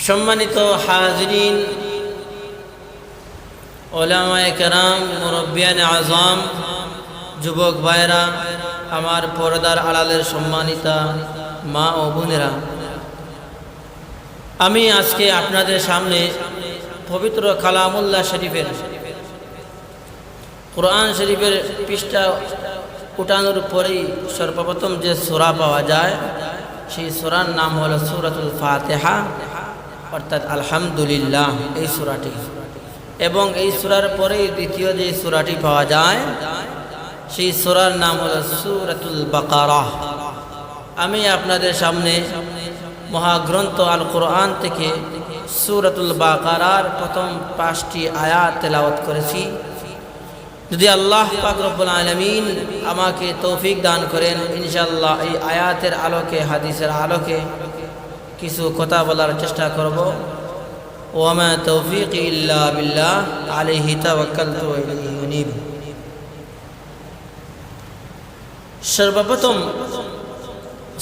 সম্মানিত হাজিরিন, ওলামায়ে কেরাম, মুরব্বিয়ানে আজম, যুবক ভাইরা, আমার পর্দার আড়ালের সম্মানিতা মা ও বোনেরা, আমি আজকে আপনাদের সামনে পবিত্র কালামুল্লাহ শরীফের কোরআন শরীফের পৃষ্ঠা উঠানোর পরেই সর্বপ্রথম যে সূরা পাওয়া যায় সেই সূরার নাম হলো সূরাতুল ফাতিহা, অর্থাৎ আলহামদুলিল্লাহ এই সূরাটি। এবং এই সূরার পরেই দ্বিতীয় যে সূরাটি পাওয়া যায় সেই সূরার নাম হলো সূরাতুল বাকারাহ। আমি আপনাদের সামনে মহাগ্রন্থ আল কোরআন থেকে সূরাতুল বাকারার প্রথম 5টি আয়াত তেলাওয়াত করেছি। যদি আল্লাহ পাক রব্বুল আলামিন আমাকে তৌফিক দান করেন, ইনশাআল্লাহ এই আয়াতের আলোকে, হাদিসের আলোকে কিছু কথা বলার চেষ্টা করব। ওয়ামা তৌফিকি ইল্লা বিল্লাহ, আলাইহি তাওয়াক্কালতু ওয়া ইলাইহি উনীব। সর্বপ্রথম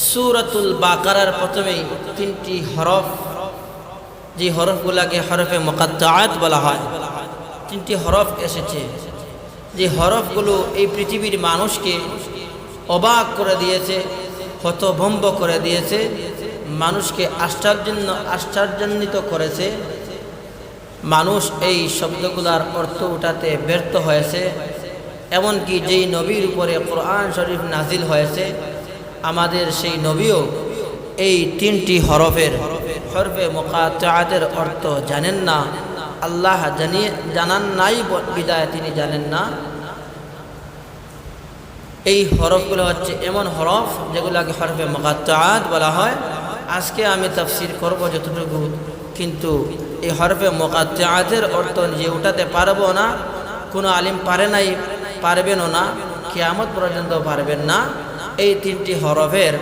সূরাতুল বাকারার প্রথমেই 3টি হরফ, যে হরফগুলোকে হরফে মুকাত্তাআত বলা হয়, 3টি হরফ এসেছে। যে হরফগুলো এই পৃথিবীর মানুষকে অবাক করে দিয়েছে, হতভম্ব করে দিয়েছে, মানুষকে আশ্চর্যান্বিত করেছে। মানুষ এই শব্দগুলোর অর্থ উঠাতে ব্যর্থ হয়েছে। এমনকি যেই নবীর উপরে কোরআন শরীফ নাজিল হয়েছে, আমাদের সেই নবীও এই 3টি হরফে মুকাত্তাআতের অর্থ জানেন না। আল্লাহ জানান নাই বিদায় তিনি জানেন না। এই হরফগুলো হচ্ছে এমন হরফ যেগুলোকে হরফে মুকাত্তাআত বলা হয়। আজকে আমি তাফসীর করব যতটুকু, কিন্তু এই হরফে মুকাত্তাআতের অর্থ যে উঠাতে পারবো না, কোনো আলিম পারবেনও না, কিয়ামত পর্যন্ত পারবেন না। এই 3টি হরফের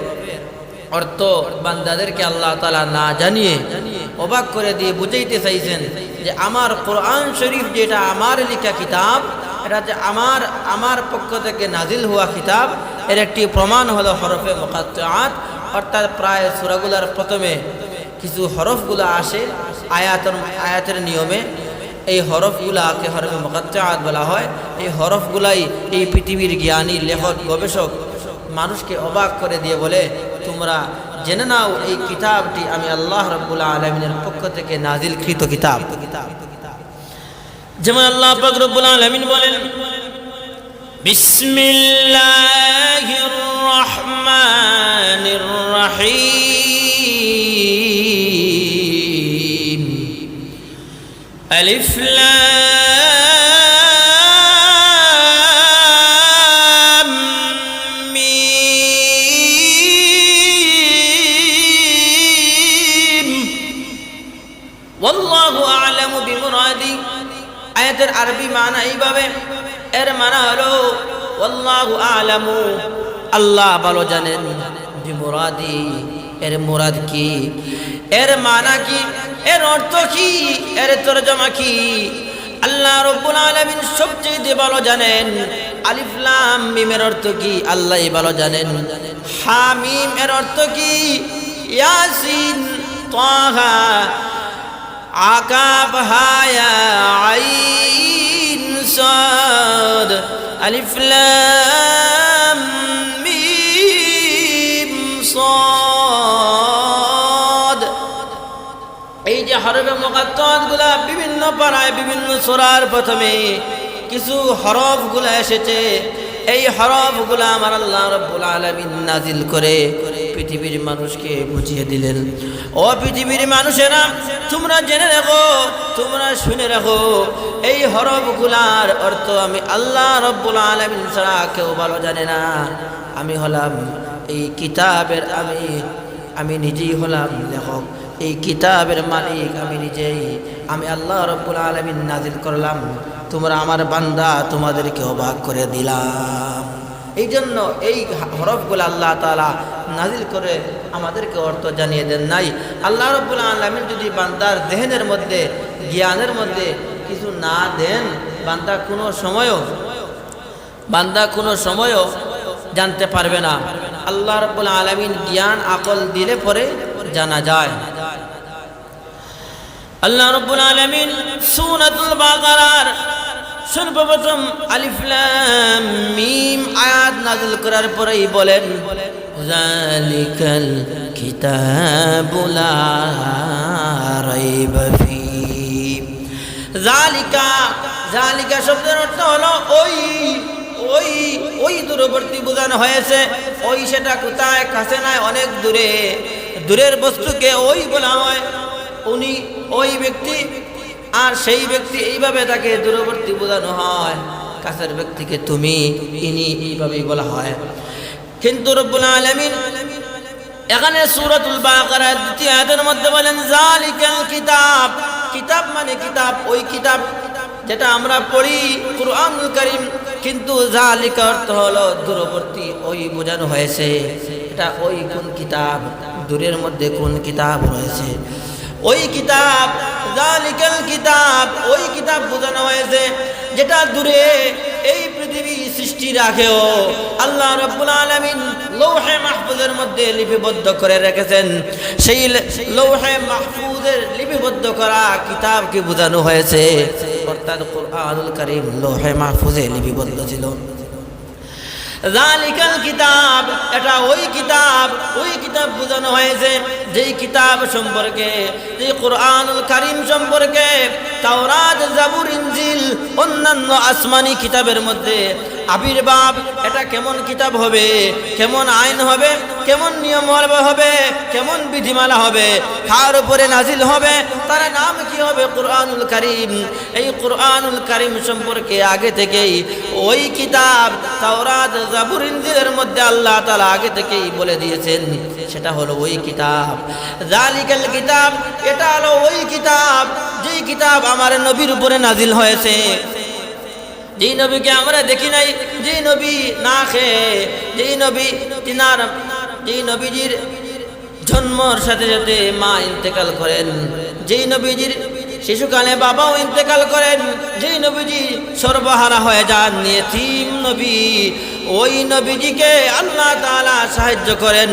অর্থ বান্দাদেরকে আল্লাহ তাআলা না জানিয়ে অবাক করে দিয়ে বুঝাইতে চাইছেন যে আমার কোরআন শরীফ যেটা আমার লেখা কিতাব, এটা যে আমার পক্ষ থেকে নাজিল হওয়া কিতাব, এর একটি প্রমাণ হলো হরফে মুকাত্তাআত। অর্থাৎ প্রায় সূরাগুলোর প্রথমে কিছু হরফগুলো আসে আয়াতের নিয়মে। এই হরফগুলাকে হরফে মুকাত্তাআত বলা হয়। এই হরফগুলাই এই পৃথিবীর জ্ঞানী, লেখক, গবেষক মানুষকে অবাক করে দিয়ে বলে, তোমরা জেনে নাও এই কিতাবটি আমি আল্লাহ রাব্বুল আলামিনের পক্ষ থেকে নাজিলকৃত কিতাব। যেমন আল্লাহ পাক রব্বুল আলামিন বলেন, বিসমিল্লাহির রহমানির রহিম, আলিফ লাম মিম, ওয়াল্লাহু আ'লামু বিমুরাদি। আয়াতের আরবি মানা এইভাবে, এর মানা হলো ওয়াল্লাহু আ'লামু, আল্লাহ ভালো জানেন, বিমুরাদি, এর মুরাদ কি, এর মানা কি, এর অর্থ কি, এর তরজমা কি, আল্লাহ রাব্বুল আলামিন সবচেয়ে ভালো জানেন। আলিফ লাম মিমের অর্থ কি, আল্লাহই ভালো জানেন। হামিম এর অর্থ কি, ইয়াসিন, তাহা, আকাব, হায়া, আইন, সাদ, আলিফ লাম মিম, সাদ। এই যে হরফে মুকাত্তাআতগুলা বিভিন্ন পারায় বিভিন্ন সূরার প্রথমে কিছু হরফগুলা এসেছে। এই হরফগুলা আমার আল্লাহ রাব্বুল আলামিন নাজিল করে পৃথিবীর মানুষকে বুঝিয়ে দিলেন। ও পৃথিবীর মানুষেরা, তোমরা জেনে রাখো, তোমরা শুনে রাখো, এই হরফগুলার অর্থ আমি আল্লাহ রাব্বুল আলামিন ছাড়া কেউ ভালো জানে না। আমি হলাম এই কিতাবের, আমি নিজেই হলাম লেখক, এই কিতাবের মালিক আমি নিজেই। আমি আল্লাহ রাব্বুল আলামিন নাজিল করলাম, তোমরা আমার বান্দা, তোমাদেরকে অবাক করে দিলাম। এই জন্য এই হরফগুলো আল্লাহ তাআলা নাজিল করে আমাদেরকে অর্থ জানিয়ে দেন নাই। আল্লাহ রাব্বুল আলামিন যদি বান্দার দেহের মধ্যে, জ্ঞানের মধ্যে কিছু না দেন, বান্দা কোনো সময়ও জানতে পারবে না। আল্লাহ রাব্বুল আলামিন জ্ঞান আকল দিলে পরে জানা যায়। আল্লাহ রাব্বুল আলামিন সূরাতুল বাকারার সর্বপ্রথম আলিফ লাম মিম আয়াত নাযিল করার পরেই বলেন যালিকাল কিতাবু লা রাইবা ফি। জালিকা শব্দের অর্থ হলো ওই ওই ওই দূরবর্তী বোঝানো হয়েছে। ওই সেটা কোথায়, কাছে নাই, অনেক দূরে। দূরের বস্তুকে ওই বলা হয়, উনি ওই ব্যক্তি, আর সেই ব্যক্তি এইভাবে তাকে দূরবর্তী বোঝানো হয়। কাছের ব্যক্তিকে তুমি, ইনি, এইভাবেই বলা হয়। কিন্তু রব্বুল আলামিন এখানে সূরাতুল বাকারার দ্বিতীয় আয়াতের মধ্যে বলেন যালিকাল কিতাব। কিতাব মানে কিতাব, ওই কিতাব যেটা আমরা পড়ি কুরআনুল কারীম, কিন্তু যালিকা অর্থ হলো দূরবর্তী, ওই বোঝানো হয়েছে। এটা ওই কোন কিতাব, দূরের মধ্যে কোন কিতাব রয়েছে, ওই কিতাব। যালিকাল কিতাব, ওই কিতাব বোঝানো হয়েছে যেটা দূরে। এই পৃথিবী সৃষ্টির আগেও আল্লাহ রাব্বুল আলামিন লৌহে মাহফুজের মধ্যে লিপিবদ্ধ করে রেখেছেন। সেই লৌহে মাহফুজের লিপিবদ্ধ করা কিতাবকে বোঝানো হয়েছে, অর্থাৎ কুরআনুল কারীম লৌহে মাহফুজে লিপিবদ্ধ ছিল। যালিকাল কিতাব, এটা ওই কিতাব বোঝানো হয়েছে যেই কিতাব সম্পর্কে, যেই কুরআনুল কারীম সম্পর্কে তাওরাত, জাবুর, ইনজিল, অন্যান্য আসমানি কিতাবের মধ্যে আবির্ভাব। এটা কেমন কিতাব হবে, কেমন আইন হবে, কেমন নিয়ম হবে, কেমন বিধিমালা হবে, কার উপরে নাজিল হবে, তার নাম কি হবে, কুরআনুল কারীম। এই কুরআনুল কারীম সম্পর্কে আগে থেকেই ওই কিতাব তাওরাত, জাবুর, ইনজিলের মধ্যে আল্লাহ তাআলা আগে থেকেই বলে দিয়েছেন। সেটা হলো ওই কিতাব। যালিকাল কিতাব, এটা হলো ওই কিতাব যেই কিতাব আমার নবীর উপরে নাজিল হয়েছে। যেই নবীকে আমরা দেখি নাই, যেই নবী না খেয়ে, যেই নবীজির জন্মর সাথে সাথে মা ইন্তেকাল করেন, যেই নবীজির শিশুকালে বাবাও ইন্তেকাল করেন, যেই নবীজি সর্বহারা হয়ে যান, ইয়েতীম নবী, ওই নবীজিকে আল্লাহ তাআলা সাহায্য করেন।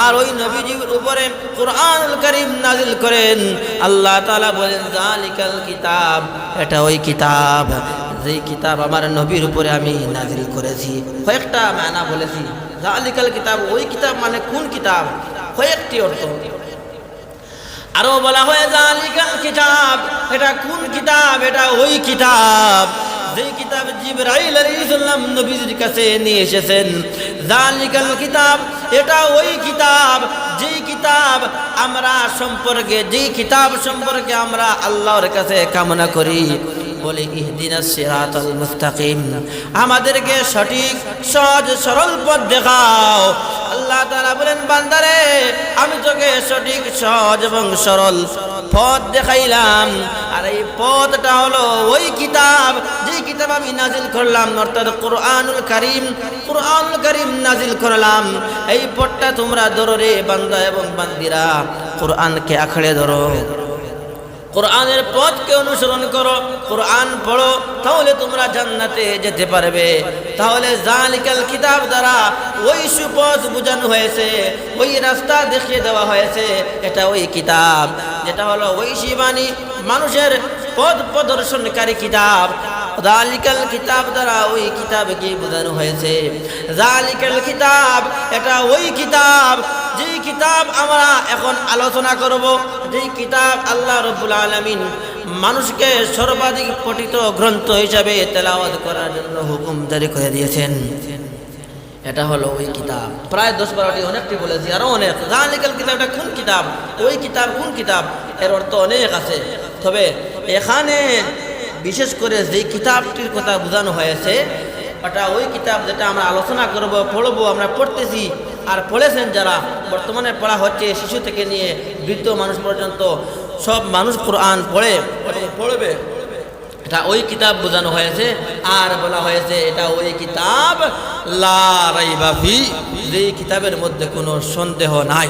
আর ওই নবীজির উপরে কুরআনুল কারীম নাজিল করেন। আল্লাহ তাআলা বলেন যালিকাল কিতাব, এটা ওই কিতাব যেই কিতাব আমার নবীর উপরে আমি নাজিল করেছি। কয়েকটা মানা বলেছি। যালিকাল কিতাব, ওই কিতাব মানে কোন কিতাব, কয়েকটি অর্থ। আরো বলা হয় যালিকাল কিতাব, এটা কোন কিতাব, এটা ওই কিতাব যেই কিতাব জিবরাইল আলাইহিস সালাম নবীর কাছে নিয়ে এসেছেন। যালিকাল কিতাব, এটা ওই কিতাব যেই কিতাব আমরা সম্পর্কে, যেই কিতাব সম্পর্কে আমরা আল্লাহর কাছে কামনা করি, বলে ইহদিনাস সিরাতাল মুস্তাকিম, আমাদেরকে সঠিক সহজ সরল পথ দেখাও। আল্লাহ তাআলা বলেন বান্দারে, আমি তোকে সঠিক সহজ এবং সরল পথ দেখাইলাম। আর এই পথটা হলো ওই কিতাব যেই কিতাব আমি নাজিল করলাম, অর্থাৎ কুরআনুল কারীম নাজিল করলাম। এই পথটা তোমরা ধরো রে বান্দা এবং বান্দিরা, কুরআনকে আঁকড়ে ধরো, কুরআনের পথকে অনুসরণ করো, কুরআন পড়ো, তাহলে তোমরা জান্নাতে যেতে পারবে। তাহলে যালিকাল কিতাব দ্বারা ওই সুপথ বোঝানো হয়েছে, ওই রাস্তা দেখিয়ে দেওয়া হয়েছে। এটা ওই কিতাব যেটা হলো ওই শিবানী, মানুষের পথ প্রদর্শনকারী কিতাব। যালিকাল কিতাব দ্বারা ওই কিতাবকে বোঝানো হয়েছে। যালিকাল কিতাব, এটা ওই কিতাব যেই কিতাব আমরা এখন আলোচনা করব, যেই কিতাব আল্লাহ রাব্বুল আলামিন মানুষকে সর্বাধিক পঠিত গ্রন্থ হিসাবে তেলাওয়াত করার জন্য হুকুম জারি করে দিয়েছেন। এটা হলো ওই কিতাব। প্রায় 10-12টি, অনেকটি বলেছি, আরো অনেক। যালিকাল কিতাব, এটা কোন কিতাব, ওই কিতাব কোন কিতাব, এর অর্থ অনেক আছে। তবে এখানে বিশেষ করে যেই কিতাবটির কথা বোঝানো হয়েছে, ওটা ওই কিতাব যেটা আমরা আলোচনা করব, পড়বো, আমরা পড়তেছি আর পড়েছেন যারা, বর্তমানে পড়া হচ্ছে শিশু থেকে নিয়ে বৃদ্ধ মানুষ পর্যন্ত সব মানুষ কুরআন পড়ে এবং পড়বে। এটা ওই কিতাব বোঝানো হয়েছে। আর বলা হয়েছে এটা ওই কিতাব লা রাইবা ফি, যেই কিতাবের মধ্যে কোনো সন্দেহ নাই।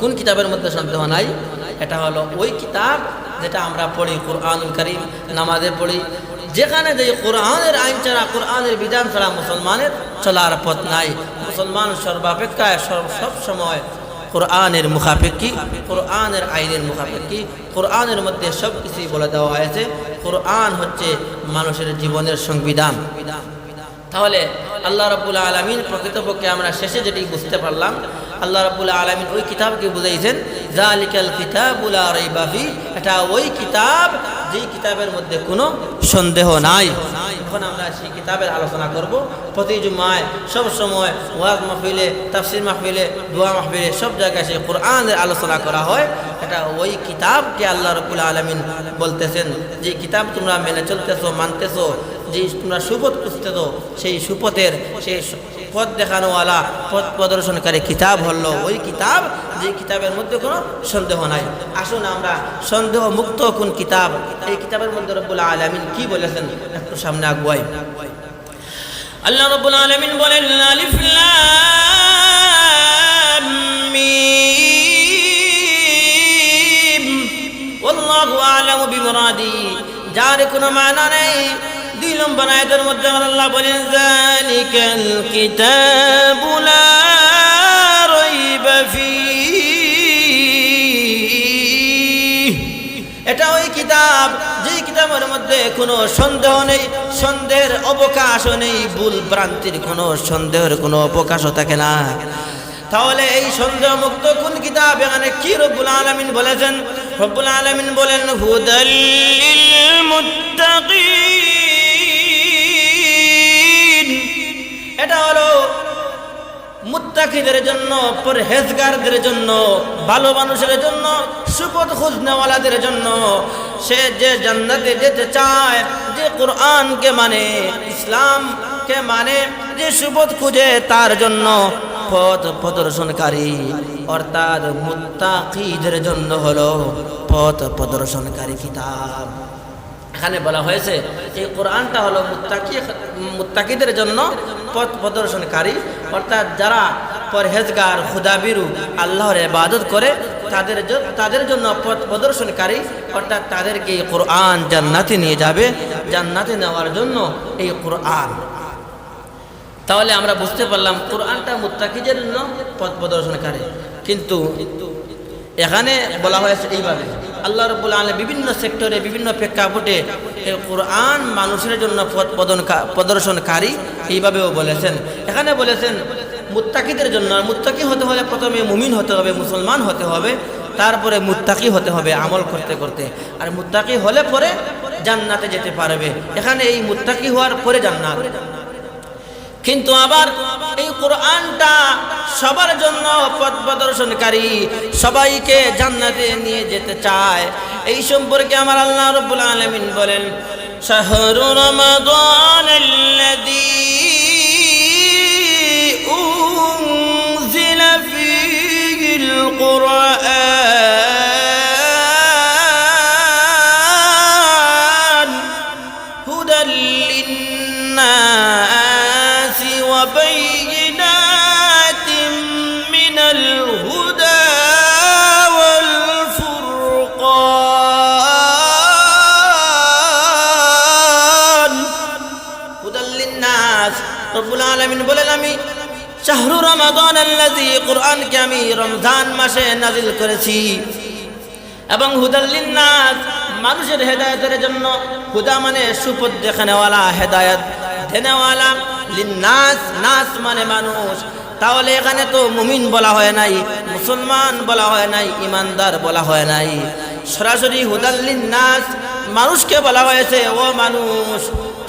কোন কিতাবের মধ্যে সন্দেহ নাই? এটা হলো ওই কিতাব যেটা আমরা পড়ি, কুরআনুল কারীম, নামাজে পড়ি, যেখানে যে কোরআনের আইন ছাড়া, কোরআনের বিধান ছাড়া মুসলমানের চলার পথ নাই। মুসলমান সর্বাপেক্ষায় সব সময় কোরআনের মুখাপেক্ষী, কোরআনের আইনের মুখাপেক্ষী। কোরআনের মধ্যে সব কিছুই বলে দেওয়া হয়েছে। কোরআন হচ্ছে মানুষের জীবনের সংবিধান। তাহলে আল্লাহ রাব্বুল আলামিন প্রকৃতপক্ষে আমরা শেষে যেটি বুঝতে পারলাম, আল্লাহ রাব্বুল আলামিন ওই কিতাবকে বুঝাইছেন যালিকাল কিতাবু লা রাইবা ফি, এটা ওই কিতাব যেই কিতাবের মধ্যে কোনো সন্দেহ নাই। এখন আমরা সেই কিতাবের আলোচনা করব। প্রতি জুমায় সব সময় ওয়াজ মাহফিলে, তাফসীর মাহফিলে, দোয়া মাহফিলে সব জায়গায় সেই কোরআনের আলোচনা করা হয়। এটা ওই কিতাবকে আল্লাহ রাব্বুল আলামিন বলতেছেন, যে কিতাব তোমরা মেনে চলতেছো, মানতেছো, যে তোমরা সুপথ খুঁজতেছো, সেই সুপথের, সেই পথ দেখানোওয়ালা, পথ প্রদর্শনকারী কিতাব হলো ওই কিতাব যে কিতাবের মধ্যে কোনো সন্দেহ নাই। আসুন আমরা সন্দেহ মুক্ত কোন কিতাব, এই কিতাবের মধ্যে রব্বুল আলামিন কি বলেছেন একটু সামনে আগুয়াই। আল্লাহ রব্বুল আলামিন বলেন আলিফ লাম মিম ওয়াল্লাহু আ'লামু বিমুরাদি, যার কোনো মানা নেই। 2 নম্বর আয়াতের মধ্যে আল্লাহ বলেন যালিকাল কিতাবু লা রাইবা ফীহি, এটা ওই কিতাব যে কিতাবের মধ্যে কোনো সন্দেহ নেই, সন্দেহের অবকাশও নেই, ভুল ভ্রান্তির কোনো সন্দেহের কোনো অবকাশও থাকে না। তাহলে এই সন্দেহ মুক্ত কোন কিতাব, এখানে কি রব্বুল আলামিন বলেছেন? রব্বুল আলামিন বলেন হুদাল লিল মুত্তাকিন, এটা হলো মুত্তাকিদের জন্য, পরহেজগারদের জন্য, ভালো মানুষের জন্য, সুপথ খুঁজনেওয়ালাদের জন্য। সে যে জান্নাতে যেতে চায়, যে কোরআনকে মানে, ইসলামকে মানে, যে সুপথ খুঁজে, তার জন্য পথ প্রদর্শনকারী অর্থাৎ মুত্তাকিদের জন্য হলো পথ প্রদর্শনকারী কিতাব। এখানে বলা হয়েছে এই কোরআনটা হলো মুত্তাকিদের জন্য পথ প্রদর্শনকারী, অর্থাৎ যারা পরহেজগার, খুদাবিরু, আল্লাহর ইবাদত করে তাদের জন্য পথ প্রদর্শনকারী, অর্থাৎ তাদেরকে এই কোরআন জান্নাতে নিয়ে যাবে। জান্নাতে নেওয়ার জন্য এই কোরআন। তাহলে আমরা বুঝতে পারলাম কোরআনটা মুত্তাকিদের জন্য পথ প্রদর্শনকারী। কিন্তু এখানে বলা হয়েছে এইভাবে, আল্লাহ রাব্বুল আলামিন বিভিন্ন সেক্টরে, বিভিন্ন প্রেক্ষাপটে এই কোরআন মানুষের জন্য পথ প্রদর্শনকারী এইভাবেও বলেছেন। এখানে বলেছেন মুত্তাকিদের জন্য। মুত্তাকি হতে হলে প্রথমে মুমিন হতে হবে, মুসলমান হতে হবে, তারপরে মুত্তাকি হতে হবে আমল করতে করতে। আর মুত্তাকি হলে পরে জান্নাতে যেতে পারবে। এখানে এই মুত্তাকি হওয়ার পরে জান্নাত। কিন্তু আবার এই কোরআনটা সবার জন্য পথ প্রদর্শনকারী, সবাইকে জান্নাতে নিয়ে যেতে চায়। এই সম্পর্কে আমার আল্লাহ রাব্বুল আলামিন বলেন শাহরু রমাদানাল্লাযী উনজিলা ফীহিল কুরআন হুদাল লিন্নাস وبينات من الهدى والفرقان هدى للناس। رب العالمين বলেন আমি শাহরু রমাদানাল্লাযী, কোরআনকে আমি রমজান মাসে নাযিল করেছি, এবং হুদাল লিন্নাস, মানুষের হেদায়েতের জন্য। হুদা মানে সুপথ দেখানেওয়ালা, হেদায়েত দেনেওয়ালা। লিন্নাস, নাস মানে মানুষ। তাহলে এখানে তো মুমিন বলা হয় নাই, মুসলমান বলা হয় নাই, ইমানদার বলা হয় নাই। সরাসরি হুদাল লিন্নাস, মানুষকে বলা হয়েছে ও মানুষ,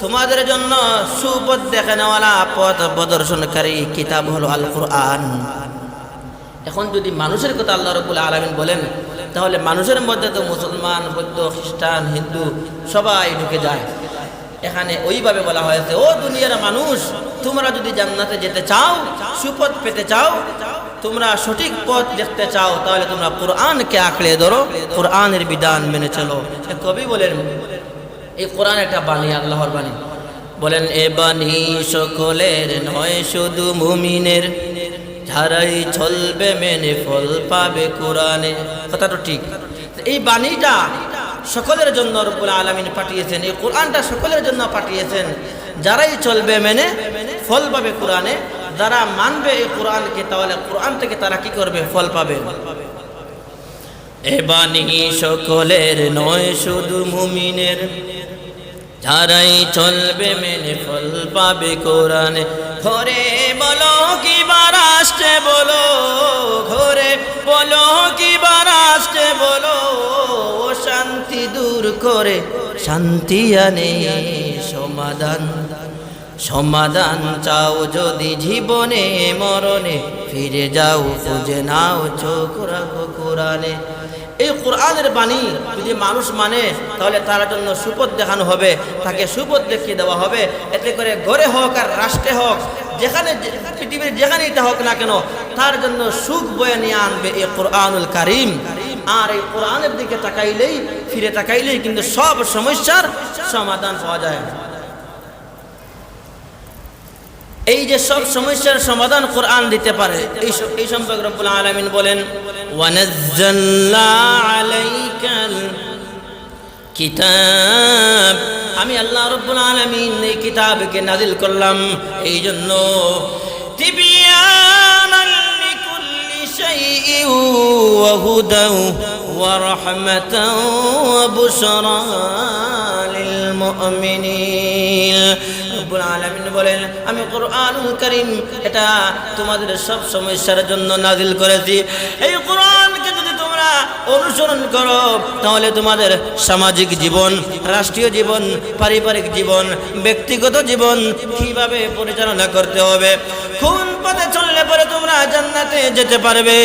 তোমাদের জন্য সুপথ দেখানেওয়ালা, পথ প্রদর্শনকারী কিতাব হলো আল কোরআন। এখন যদি মানুষের কথা আল্লাহ রাব্বুল আলামিন বলেন, তাহলে মানুষের মধ্যে তো মুসলমান, বৌদ্ধ, খ্রিস্টান, হিন্দু সবাই ঢুকে যায়। এখানে ওইভাবে বলা হয়েছে ও দুনিয়ার মানুষ, তোমরা যদি জান্নাতে যেতে চাও, সুপথ পেতে চাও, তোমরা সঠিক পথ দেখতে চাও, তাহলে তোমরা কোরআনকে আঁকড়ে ধরো, কোরআনের বিধান মেনে চলো। কবি বলেন এই কোরআন একটা বাণী, আল্লাহর বাণী। বলেন এ বাণী সকলের নয়, শুধু মুমিনের, যারাই চলবে মেনে ফল পাবে কোরআনে। কথাটা ঠিক। এই বাণীটা সকলের জন্য রব্বুল আলামিন পাঠিয়েছেন, এই কোরআনটা সকলের জন্য পাঠিয়েছেন। যারাই চলবে মেনে ফল পাবে কোরআনে, যারা মানবে এই কোরআনকে, তাহলে কোরআন থেকে তারা কি করবে? ফল পাবে। এ বাণী সকলের নয়, শুধু মুমিনের, যারাই চলবে মেনে ফল পাবে কোরআনে। ঘরে বলো কি বা রাষ্ট্রে বলো, ঘরে বলো কি বা রাষ্ট্রে বলো, শান্তি দূর করে শান্তি আনে সমাধান। সমাধান চাও যদি জীবনে মরণে, ফিরে যাও খুঁজে নাও চোখ রাখো কোরআনে। এই কোরআনের বাণী যদি মানুষ মানে, তাহলে তার জন্য সুপথ দেখানো হবে, তাকে সুপথ দেখিয়ে দেওয়া হবে। এতে করে ঘরে হোক আর রাষ্ট্রে হোক, যেখানে পৃথিবীর যেখানে এটা হোক না কেন, তার জন্য সুখ বয়ে নিয়ে আনবে এই কোরআনুল কারীম। আর এই কোরআনের দিকে তাকাইলেই, ফিরে তাকাইলেই কিন্তু সব সমস্যার সমাধান পাওয়া যায়। এই যে সব সমস্যার সমাধান কোরআন দিতে পারে, এই সম্পর্কে রব্বুল আলামিন বলেন, ওয়ানাজ্জালনা আলাইকাল কিতাব, আমি আল্লাহ রব্বুল আলামিন এই কিতাবকে নাজিল করলাম এই জন্য, তিবিয়ানাল লিকুল্লি শাইইন ওয়া হুদাও ওয়া রাহমাতাও ওয়া বুশরা লিল মুমিনিন। রব্বুল আলামিন বলেন, আমি কোরআনুল কারীম এটা তোমাদের সব সমস্যার জন্য নাজিল করেছি। এই কোরআনকে যদি তোমরা অনুসরণ করো, তাহলে তোমাদের সামাজিক জীবন, রাষ্ট্রীয় জীবন, পারিবারিক জীবন, ব্যক্তিগত জীবন কিভাবে পরিচালনা করতে হবে, কোন পথে চললে পরে তোমরা জান্নাতে যেতে পারবে,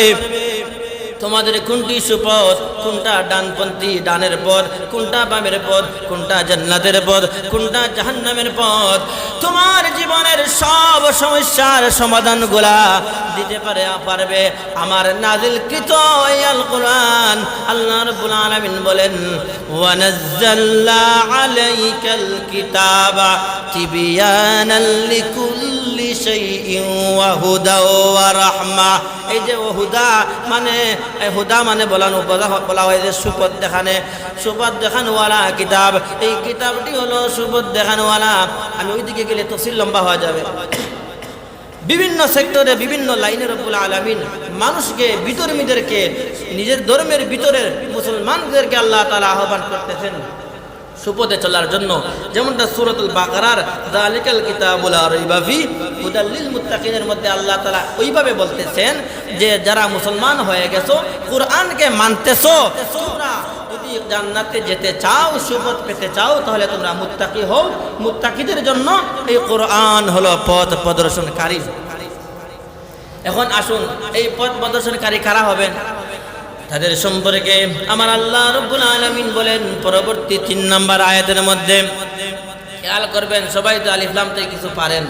তোমাদের কোনটি সুপথ, কোনটা ডানপন্থী ডানের পথ, কোনটা বামের পথ, কোনটা জান্নাতের পথ, কোনটা জাহান্নামের পথ, তোমার জীবনের সব সমস্যার সমাধানগুলা দিতে পারবে আমার নাজিলকৃত এই আল কোরআন। আল্লাহ রাব্বুল আলামিন বলেন, ওয়া নাযালনা আলাইকাল কিতাবা তিবিয়ানাল লিকুল্লি শাইইন ওয়া হুদা ওয়া রাহমা। এই যে হুদা মানে, হুদা মানে বলা হয় যে সুপথ দেখানে, সুপথ দেখানোওয়ালা কিতাব। এই কিতাবটি হলো সুপথ দেখানোওয়ালা। আমি ওইদিকে গেলে তফসিল লম্বা হয়ে যাবে। বিভিন্ন সেক্টরে, বিভিন্ন লাইনে রব্বুল আলামিন মানুষকে, বিধর্মীদেরকে, নিজের ধর্মের ভিতরের মুসলমানদেরকে আল্লাহ তাআলা আহ্বান করতেছেন সুপথে চলার জন্য। যেমনটা সূরাতুল বাকারার যালিকাল কিতাবুল লা রাইবা ফি হুদাল লিল মুত্তাকিনের মধ্যে আল্লাহ তাআলা ওইভাবে বলতেছেন যে যারা মুসলমান হয়ে গেছো, কোরআনকে মানতেছো, তোমরা যদি জান্নাতে যেতে চাও, সুপথ পেতে চাও, তাহলে তোমরা মুত্তাকি হও। মুত্তাকিদের জন্য এই কোরআন হলো পথ প্রদর্শনকারী। এখন আসুন, এই পথ প্রদর্শনকারী কারা হবেন, তাদের সম্পর্কে আমার আল্লাহ রাব্বুল আলামিন বলেন পরবর্তী 3 নম্বর আয়াতের মধ্যে। খেয়াল করবেন, সবাই তো আলিফ লাম থেকে কিছু পারেন।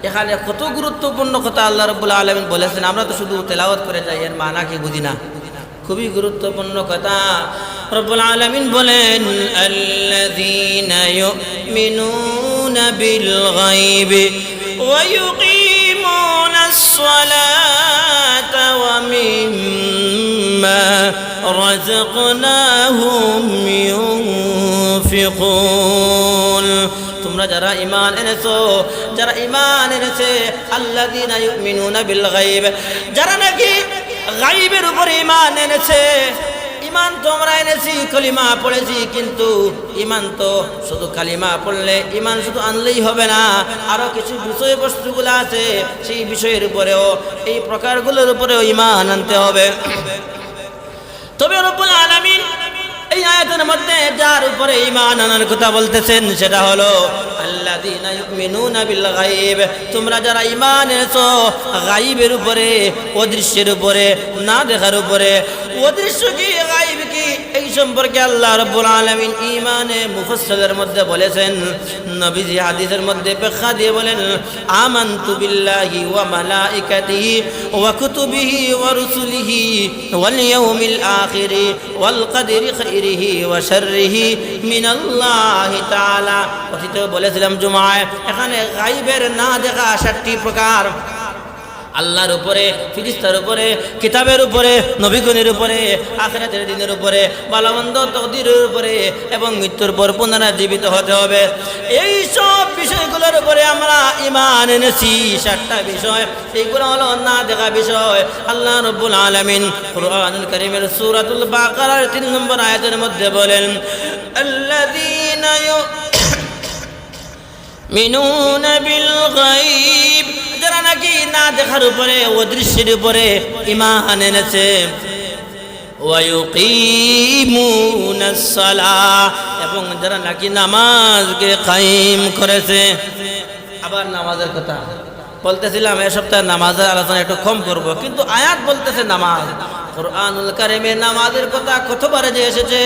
এখানে কত গুরুত্বপূর্ণ কথা আল্লাহ রাব্বুল আলামিন বলেছেন, আমরা তো শুধু তেলাওয়াত করে যাই, এর মানা কি বুঝি না। খুবই গুরুত্বপূর্ণ কথা রব্বুল আলামিন বলেন, আল্লাযীনা ইউমিনুনা বিল গায়বি ওয়া ইউকিমুনাস সালাতা ওয়া মিম্মা রাযাকনাহুম ইউনফিকুন। তোমরা যারা ঈমান এনেছো, যারা ঈমান এনেছে, আল্লাযীনা ইউমিনুনা বিল গায়ব, যারা নাকি গায়বের উপর ঈমান এনেছে। ঈমান তো আমরা এনেছি, কালিমা পড়েছি, কিন্তু ঈমান তো শুধু কালিমা পড়লে, ঈমান শুধু আনলেই হবে না, আরো কিছু বিষয়বস্তুগুলো আছে, সেই বিষয়ের উপরেও, এই প্রকারগুলোর উপরেও ঈমান আনতে হবে। তবে রব্বুল আলামিন এই আয়াতের মধ্যে যার উপরে ঈমান আনার কথা বলতেছেন, সেটা হলো আল্লাযীনা ইউমিনুনা বিল গায়ব। তোমরা যারা ঈমান এনেছো গায়বের উপরে, অদৃশ্যের উপরে, না দেখার উপরে। অদৃশ্য কি, গায়ব কি, এই সম্পর্কে আল্লাহ রাব্বুল আলামিন ঈমানে মুফাসসালের মধ্যে বলেছেন। নবীজি হাদিসের মধ্যে ব্যাখ্যা দিয়ে বলেন, আমানতু বিল্লাহি ওয়া মালাইকাতিহি ওয়া কুতুবিহি ওয়া রুসুলিহি ওয়াল ইয়াউমিল আখির ওয়াল কদরি খাইরিহি ওয়া শাররিহি মিনাল্লাহি তাআলা। অতীতে বলেছিলাম জুমায়, এখানে গায়বের না দেখা 7টি প্রকার, আল্লাহর উপরে, ফিরিস্তার উপরে, কিতাবের উপরে, নবীগণের উপরে, আখিরাতের দিনের উপরে, ভালোমন্দ তকদিরের উপরে এবং মৃত্যুর পর পুনরুজ্জীবিত হতে হবে। এই সব বিষয়গুলোর উপরে আমরা ঈমান এনেছি। 7টা বিষয়, এইগুলো হলো না দেখা বিষয়। আল্লাহ রাব্বুল আলামিন কুরআনুল কারীমের সূরাতুল বাকারার 3 নম্বর আয়াতের মধ্যে বলেন, আল্লাযীনা ইউমিনুনা বিল গায়ব, যারা নাকি না দেখার উপরে, অদৃশ্যের উপরে ঈমান এনেছে। ওয়া ইউকিমুনাস সালাহ, এবং যারা নাকি নামাজকে কায়েম করেছে। আবার নামাজের কথা বলতেছিলাম, এই সপ্তাহে নামাজের আলোচনা একটু কম করব, কিন্তু আয়াত বলতেছে নামাজ। কুরআনুল কারীমে নামাজের কথা কতবার যে এসেছে,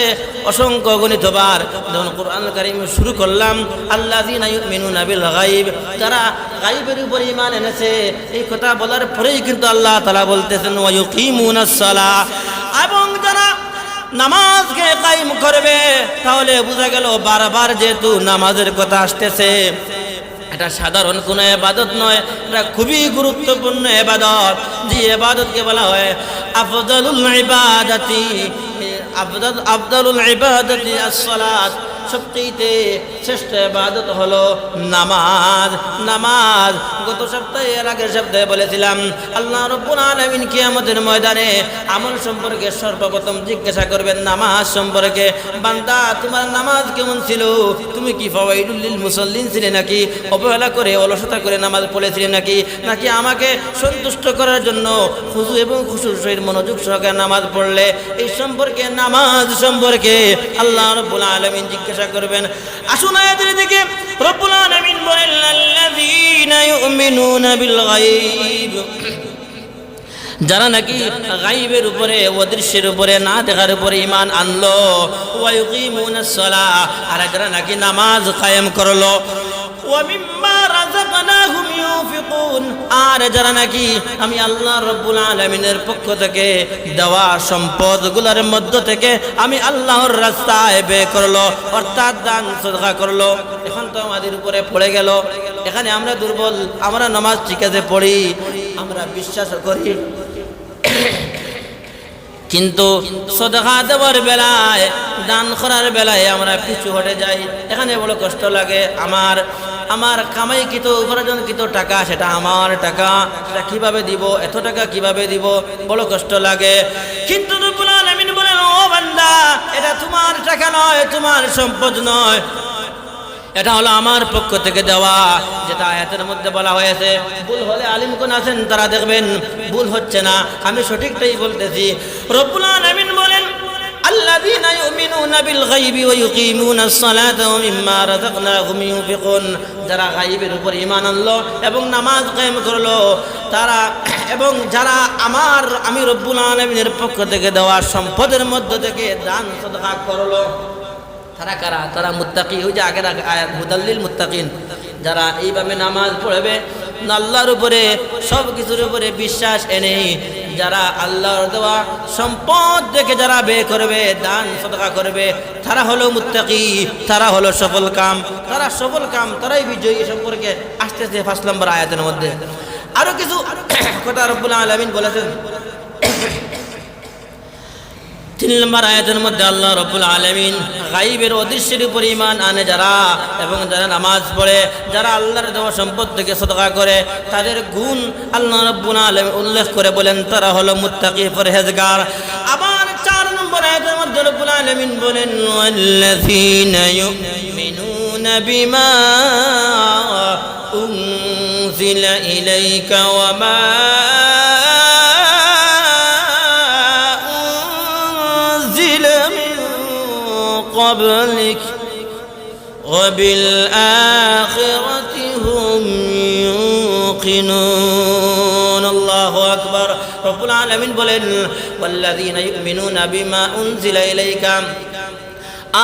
অসংখ্য গণিতবার। যখন কুরআনুল কারীম শুরু করলাম, আল্লাযীনা ইউমিনুনা বিল গায়ব, যারা গায়বের উপর ঈমান এনেছে, এই কথা বলার পরেই কিন্তু আল্লাহ তাআলা বলতেছেন ওয়া ইউকিমুনাস সালাহ, এবং যারা নামাজকে কায়েম করবে। তাহলে বোঝা গেল বারবার যেহেতু নামাজের কথা আসতেছে, এটা সাধারণ কোনো ইবাদত নয়, এটা খুবই গুরুত্বপূর্ণ ইবাদত। যে ইবাদতকে বলা হয় আফদালুল ইবাদাতি আস-সালাত, সবচেয়ে শ্রেষ্ঠ ইবাদত হলো নামাজ। নামাজ গত সপ্তাহে, এর আগের সপ্তাহে বলেছিলাম, আল্লাহ রাব্বুল আলামিন কিয়ামতের ময়দানে আমল সম্পর্কে সর্বপ্রথম জিজ্ঞাসা করবেন নামাজ সম্পর্কে। বান্দা, তোমার নামাজ কেমন ছিল? তুমি কি ফাওয়াইলুল লিল মুসাল্লিন ছিলে নাকি অবহেলা করে, অলসতা করে নামাজ পড়েছিলে নাকি আমাকে সন্তুষ্ট করার জন্য খুশু এবং খুশুর সহিত মনোযোগ সহকারে নামাজ পড়লে? এই সম্পর্কে, নামাজ সম্পর্কে আল্লাহ রাব্বুল আলামিন জিজ্ঞাসা করবেন। আসুন আয়াতের দিকে। রব্বুল আলামিন বলেন, আল্লাযীনা ইউমিনুনা বিল গায়ব, যারা নাকি গায়বের উপরে, অদৃশ্যের উপরে, না দেখার উপরে ঈমান আনলো। ওয়া ইউকিমুনাস সালাহ, আর যারা নাকি নামাজ কায়েম করলো। ওয়া মিম্মা রাযাকনাহুম ইউনফিকুন, আর যারা নাকি আমি আল্লাহ রাব্বুল আলামিনের পক্ষ থেকে দেওয়া সম্পদগুলোর মধ্য থেকে আমি আল্লাহর রাস্তায় ব্যয় করলো, অর্থাৎ দান সদকা করলো। এখন তো আমাদের উপরে পড়ে গেল, এখানে আমরা দুর্বল। আমরা নামাজ ঠিক আছে পড়ি, আমরা বিশ্বাস করি, কিন্তু সদকা দেওয়ার বেলায়, দান করার বেলায় আমরা পিছু হটে যাই। এখানে বড় কষ্ট লাগে। আমার কামাইকৃত, উপার্জনকৃত টাকা, সেটা আমার টাকা, সেটা কিভাবে দিব, এত টাকা কিভাবে দিব, বড় কষ্ট লাগে। কিন্তু রব্বুল আলামিন বলেন, ও বান্দা, এটা তোমার টাকা নয়, তোমার সম্পদ নয়, এটা হলো আমার পক্ষ থেকে দেওয়া। যেটা আয়াতের মধ্যে বলা হয়েছে, ভুল হলে আলিমগণ আছেন, তারা দেখবেন ভুল হচ্ছে না, আমি সঠিকটাই বলতেছি। রব্বুল আলামিন বলেন, আল্লাযীনা ইউমিনুনা বিল গায়বি ওয়া ইউকিমুনাস সালাতা ওয়া মিম্মা রাযাকনাহুম ইউনফিকুন, যারা গায়বের উপর ঈমান আনলো এবং নামাজ কায়েম করলো, তারা, এবং যারা আমি রব্বুল আলামিনের পক্ষ থেকে দেওয়া সম্পদের মধ্য থেকে দান সদকা করলো। তারা কারা? তারা মুত্তাকি। ওই যে আগের আয়াত, হুদাল্লিল মুত্তাকিন, যারা এইভাবে নামাজ পড়বে, আল্লাহর উপরে, সব কিছুর উপরে বিশ্বাস এনে, যারা আল্লাহর দেওয়া সম্পদ থেকে যারা ব্যয় করবে, দান সদকা করবে, তারা হলো মুত্তাকি, তারা হলো সফল কাম, তারাই বিজয়ী। সম্পর্কে আসতেছে 5 নম্বর আয়াতের মধ্যে। আরো কিছু কথা রব্বুল আলামিন বলেছেন। 3 নম্বর আয়াতের মধ্যে আল্লাহ রাব্বুল আলামিন গায়বের, অদৃশ্যের উপর ঈমান আনে যারা, এবং যারা নামাজ পড়ে, যারা আল্লাহর দেওয়া সম্পদ থেকে সদকা করে, তাদের গুণ আল্লাহ রাব্বুল আলামিন উল্লেখ করে বলেন, তারা হলো মুত্তাকি, পরহেজগার। আবার 4 নম্বর আয়াতের মধ্যে রব্বুল আলামিন বলেন, ওয়াল্লাযীনা ইউমিনুনা বিমা উনজিলা ইলাইকা ওয়া মা قبلك وبالآخرة هم يوقنون الله أكبر رب العالمين বলেন والذين يؤمنون بما أنزل إليك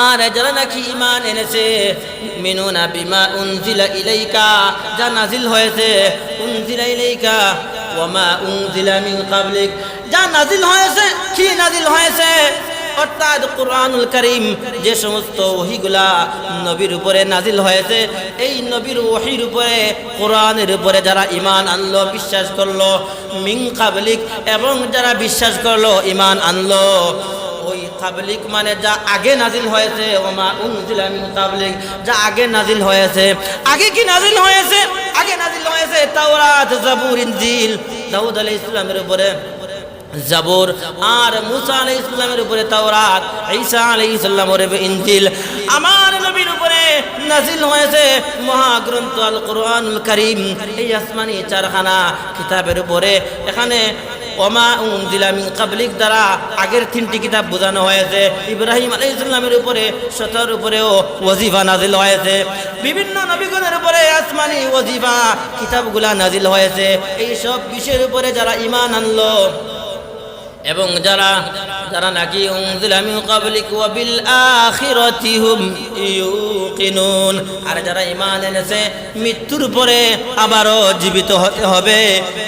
আর যারা নাকি ঈমান এনেছে মিনুনা বিমা উনজিলা ইলাইকা, যা নাজিল হয়েছে, উনজিলা ইলাইকা ওয়া মা উনজিলা মিন ক্বাবলিক, যা নাজিল হয়েছে, কি নাজিল হয়েছে, অর্থাৎ কোরআনুল কারীম যে সমস্ত ওহীগুলা নবীর উপরে নাজিল হয়েছে, এই নবীর ওহীর উপরে কোরআনের উপরে যারা ঈমান আনলো, বিশ্বাস করলো, মিন কাবলিক, এবং যারা বিশ্বাস করলো, ঈমান আনলো, ওই কাবলিক মানে যা আগে নাজিল হয়েছে, ওমা উনজিলা মিন কাবলিক, যা আগে নাজিল হয়েছে। আগে কি নাজিল হয়েছে? আগে নাজিল হয়েছে তাওরাত, জাবুর, ইনজিল। দাউদ আলাইহিস সালামের উপরে জাবুর, আর মুসা আলাইহিস সালামের উপরে তাওরাত, ঈসা আলাইহিস সালামের উপরে ইনজিল। আমার নবীর উপরে নাজিল হয়েছে মহাগ্রন্থ আল কোরআনুল কারীম। এই আসমানি চারখানা কিতাবের উপরে এখানে ওমা উনজিলা মিন কাবলিক দ্বারা আগের তিনটি কিতাব বোঝানো হয়েছে। ইব্রাহিম আলাইহিস সালামের উপরে, শতর উপরেও ওয়াজিফা নাজিল হয়েছে। বিভিন্ন নবীগণের উপরে আসমানি ওয়াজিফা কিতাবগুলা নাজিল হয়েছে। এই সব বিষয়ের উপরে যারা ঈমান আনলো এবং যারা নাকি উনজিলা মিন কাবলিক ওয়া বিল আখিরাতি হুম ইউকিনুন, আর যারা ঈমান এনেছে মৃত্যুর পরে আবারও জীবিত হতে হবে,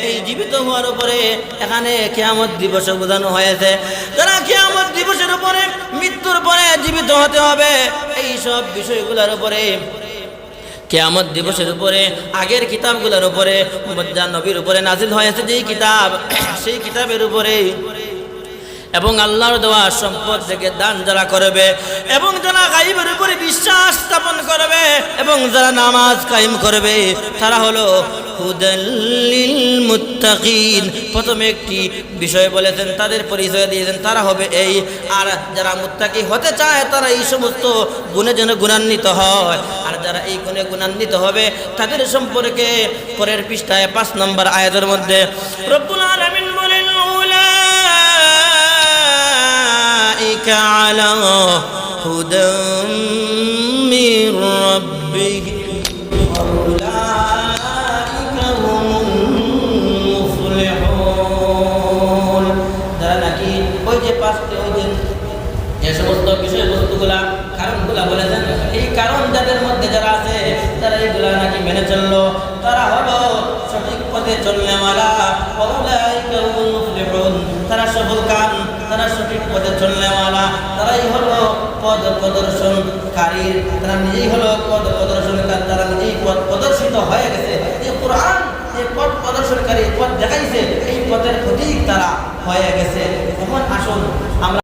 এই জীবিত হওয়ার উপরে এখানে কিয়ামত দিবস বোঝানো হয়েছে। যারা কিয়ামত দিবসের উপরে, মৃত্যুর পরে জীবিত হতে হবে, এই সব বিষয়গুলোর উপরে, কিয়ামত দিবসের উপরে, আগের কিতাবগুলোর উপরে, যা নবীর উপরে নাজিল হয়েছে যেই কিতাব, সেই কিতাবের উপরে, এবং আল্লাহর দেওয়া সম্পদ থেকে দান যারা করবে, এবং যারা গায়বের উপরে বিশ্বাস স্থাপন করবে, এবং যারা নামাজ কায়েম করবে, তারা হলো হুদাল লিল মুত্তাকিন। প্রথমে একটি বিষয় বলেছেন, তাদের পরিচয় দিয়েছেন, তারা হবে এই। আর যারা মুত্তাকি হতে চায় তারা এই সমস্ত গুণে যেন গুণান্বিত হয়, আর যারা এই গুণে গুণান্বিত হবে তাদের সম্পর্কে পরের পৃষ্ঠায় 5 নম্বর আয়াতের মধ্যে রব্বুল আলামিন বলেন, على هدى من ربهم أولئك هم المفلحون। যারা নাকি ওই যে পাঁচটি ওই দিন যে সমস্ত বিষয়বস্তুগুলা কারণগুলা বলেছেন, এই কারণ যাদের মধ্যে যারা আছে, যারা এইগুলা নাকি মেনে চললো, তারা হলো সঠিক পথে চলনেওয়ালা। আউলাইকা হুমুল মুফলিহুন, তারা সফলকাম, তারা সঠিক পথে চলনেওয়ালা, তারাই হলো পথ প্রদর্শনকারী। তারা নিজেই হলো পথ প্রদর্শনকারী, তারা নিজেই পথ প্রদর্শিত হয়ে গেছে। এই কোরআন যে পথ প্রদর্শনকারী, পথ দেখাইছে, এই পথের প্রতীক তারা হয়ে গেছে। এখন আসুন আমরা